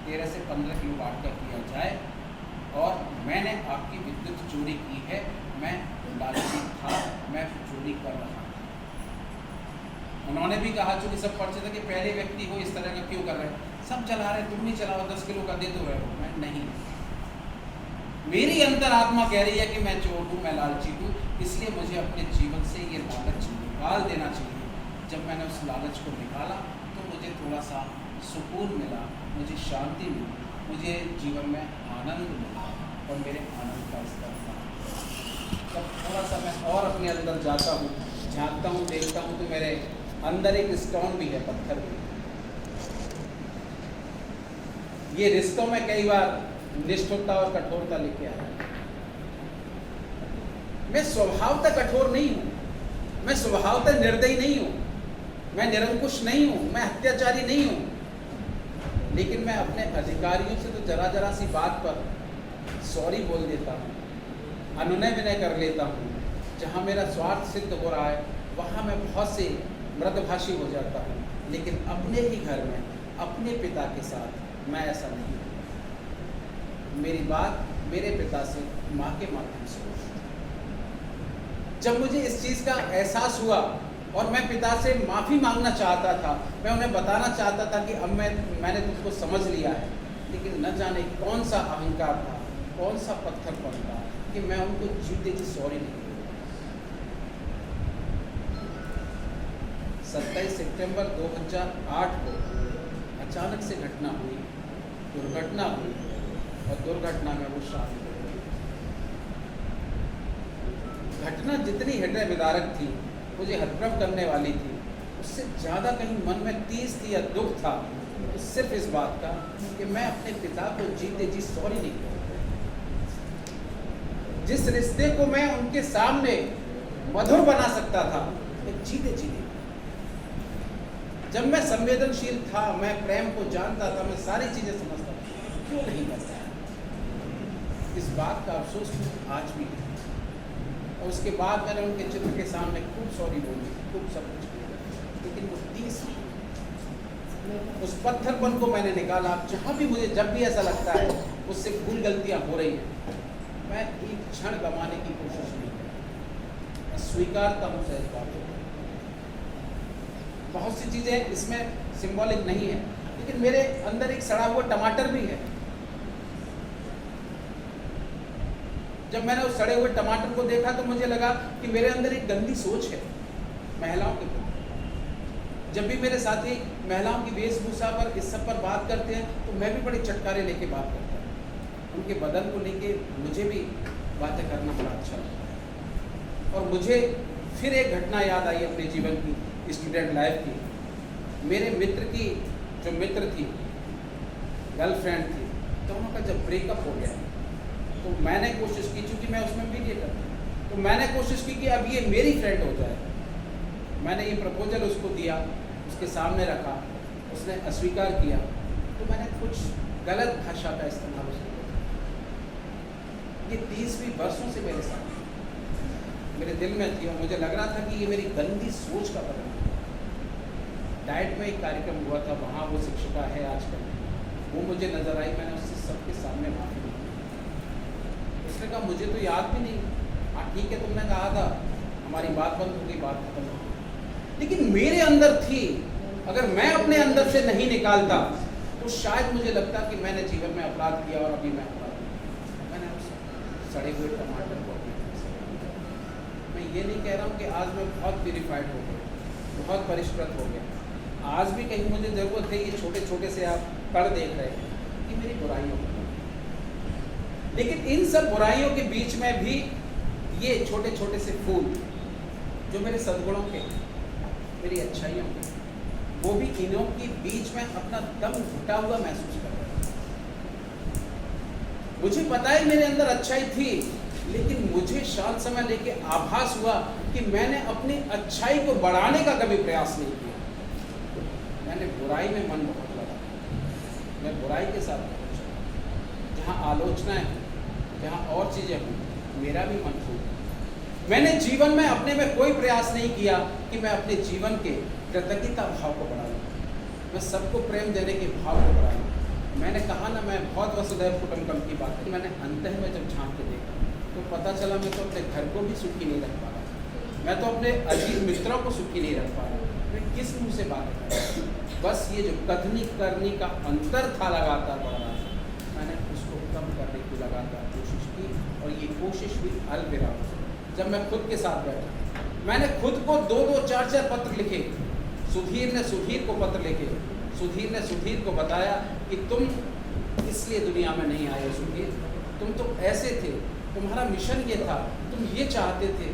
13 से 15 किलो बांट कर किया जाए, और मैंने आपकी विद्युत चोरी की है, मैं लालची था, मैं चोरी कर रहा था। उन्होंने भी कहा, चूँकि सब पर्चे थे, कि पहले व्यक्ति हो इस तरह का क्यों कर रहे हैं, सब चला रहे, तुम नहीं चलाओ, 10 किलो का दे दो रहे हो। मैं नहीं, मेरी अंतरात्मा कह रही है कि मैं चोर हूँ, मैं लालची हूँ, इसलिए मुझे अपने जीवन से ये लालच निकाल देना चाहिए। जब मैंने उस लालच को निकाला तो मुझे थोड़ा सा सुकून मिला, मुझे शांति मिली, मुझे जीवन में आनंद मिला, और मेरे आनंद का स्तर बढ़ा। जब थोड़ा सा मैं और अपने अंदर जाता हूँ, झाँकता हूँ, देखता हूँ, तो मेरे अंदर एक स्टोन भी है, पत्थर भी। ये रिश्तों में कई बार निष्ठुरता और कठोरता लेके आया। मैं स्वभावतः कठोर नहीं हूँ, मैं स्वभावतः निर्दयी नहीं हूँ, मैं निरंकुश नहीं हूँ, मैं अत्याचारी नहीं हूँ, लेकिन मैं अपने अधिकारियों से तो जरा जरा सी बात पर सॉरी बोल देता हूँ, अनुनय विनय कर लेता हूँ। जहाँ मेरा स्वार्थ सिद्ध हो रहा है वहाँ मैं बहुत से मृदभाषी हो जाता हूँ, लेकिन अपने ही घर में अपने पिता के साथ मैं ऐसा नहीं हूँ। मेरी बात मेरे पिता से माँ के माध्यम से हुई। जब मुझे इस चीज़ का एहसास हुआ और मैं पिता से माफ़ी मांगना चाहता था, मैं उन्हें बताना चाहता था कि अब मैंने तुमको समझ लिया है, लेकिन न जाने कौन सा अहंकार था, कौन सा पत्थरपन था कि मैं उनको जीते जी सॉरी नहीं बोला। 27 सितंबर 2008 को अचानक से घटना हुई, दुर्घटना हुई, और दुर्घटना में वो शामिल हो गई। घटना जितनी हृदय विदारक थी, मुझे हतप्रभ करने वाली थी, उससे ज़्यादा कहीं मन में तीस थी या दुख था, तो सिर्फ इस बात का कि मैं अपने पिता को जीते जी सॉरी नहीं कर। जिस रिश्ते को मैं उनके सामने मधुर बना सकता था, मैं जीते जी नहीं। जब मैं संवेदनशील था, मैं प्रेम को जानता था, मैं सारी चीज़ें समझता था, क्यों नहीं करता? इस बात का अफसोस आज भी है। और उसके बाद मैंने उनके चित्र के सामने खूब सॉरी बोली, खूब सब कुछ किया, लेकिन वो 30 उस पत्थरपन को मैंने निकाला। जहाँ भी मुझे जब भी ऐसा लगता है उससे भूल गलतियाँ हो रही हैं, मैं एक क्षण गंवाने की कोशिश नहीं करता, मैं स्वीकारता हूँ सहज बात को। बहुत सी चीज़ें इसमें सिंबॉलिक नहीं है, लेकिन मेरे अंदर एक सड़ा हुआ टमाटर भी है। जब मैंने उस सड़े हुए टमाटर को देखा तो मुझे लगा कि मेरे अंदर एक गंदी सोच है महिलाओं के प्रति। जब भी मेरे साथी महिलाओं की वेशभूषा पर, इस सब पर बात करते हैं, तो मैं भी बड़े चटकारे लेके बात करता हूँ। उनके बदन को लेके मुझे भी बातें करना बड़ा अच्छा लगता है। और मुझे फिर एक घटना याद आई अपने जीवन की, स्टूडेंट लाइफ की। मेरे मित्र की जो मित्र थी, गर्लफ्रेंड थी, दोनों का जब ब्रेकअप हो गया तो मैंने कोशिश की, चूँकि मैं उसमें मीडिएटर था, तो मैंने कोशिश की कि अब ये मेरी फ्रेंड हो जाए। मैंने ये प्रपोजल उसको दिया, उसके सामने रखा, उसने अस्वीकार किया, तो मैंने कुछ गलत भाषा का इस्तेमाल उसने किया। ये 30 वर्षों से मेरे साथ मेरे दिल में थी, और मुझे लग रहा था कि ये मेरी गंदी सोच का परिणाम है। डाइट में एक कार्यक्रम हुआ था, वहाँ वो शिक्षिका है आजकल, वो मुझे नजर आई, मैंने उससे सबके सामने माफी मांगी। उसने कहा मुझे तो याद भी नहीं। हाँ ठीक है, तुमने कहा था, हमारी बात बंद हो गई, बात खत्म हो गई, लेकिन मेरे अंदर थी। अगर मैं अपने अंदर से नहीं निकालता तो शायद मुझे लगता कि मैंने जीवन में अपराध किया, और अभी मैं अपराध किया। मैंने उस सड़े हुए टमाटर को अपने अंदर से, मैं ये नहीं कह रहा हूँ कि आज मैं बहुत प्यूरिफाइड हो गया, बहुत परिष्कृत हो गया। आज भी कहीं मुझे ज़रूरत है, ये छोटे छोटे से आप कण देख रहे हैं, कि मेरी बुराइयों को, लेकिन इन सब बुराइयों के बीच में भी ये छोटे छोटे से फूल जो मेरे सद्गुणों के, मेरी अच्छाइयों के, वो भी इन्हों के बीच में अपना दम घुटा हुआ महसूस कर रहा है। मुझे पता है मेरे अंदर अच्छाई थी, लेकिन मुझे शांत समय लेके आभास हुआ कि मैंने अपनी अच्छाई को बढ़ाने का कभी प्रयास नहीं किया। मैंने बुराई में मन बहुत लगा, मैं बुराई के साथ जहाँ आलोचनाएं हैं, जहाँ और चीज़ें हों, मेरा भी मन फूटा। मैंने जीवन में अपने में कोई प्रयास नहीं किया कि मैं अपने जीवन के कृतज्ञता भाव को बढ़ाऊँ, मैं सबको प्रेम देने के भाव को बढ़ाऊँ, मैंने कहा ना, मैं बहुत वसुधैव कुटुंबकम की बात है, मैंने अंतः में जब झांक के देखा तो पता चला मैं तो अपने घर को भी सुखी नहीं रख पा रहा, मैं तो अपने अजीज मित्रों को सुखी नहीं रख पा रहा। मैं किस मुंह से बात कर रहा हूँ? बस ये जो कथनी करनी का अंतर था लगातार बढ़ रहा था, मैंने उसको कम करने की लगातार कोशिश की, और ये कोशिश भी अल्पविराम से। जब मैं खुद के साथ बैठा, मैंने खुद को 2-2 4-4 पत्र लिखे। सुधीर ने सुधीर को पत्र लिखे, सुधीर ने सुधीर को बताया कि तुम इसलिए दुनिया में नहीं आए सुधीर, तुम तो ऐसे थे, तुम्हारा मिशन ये था, तुम ये चाहते थे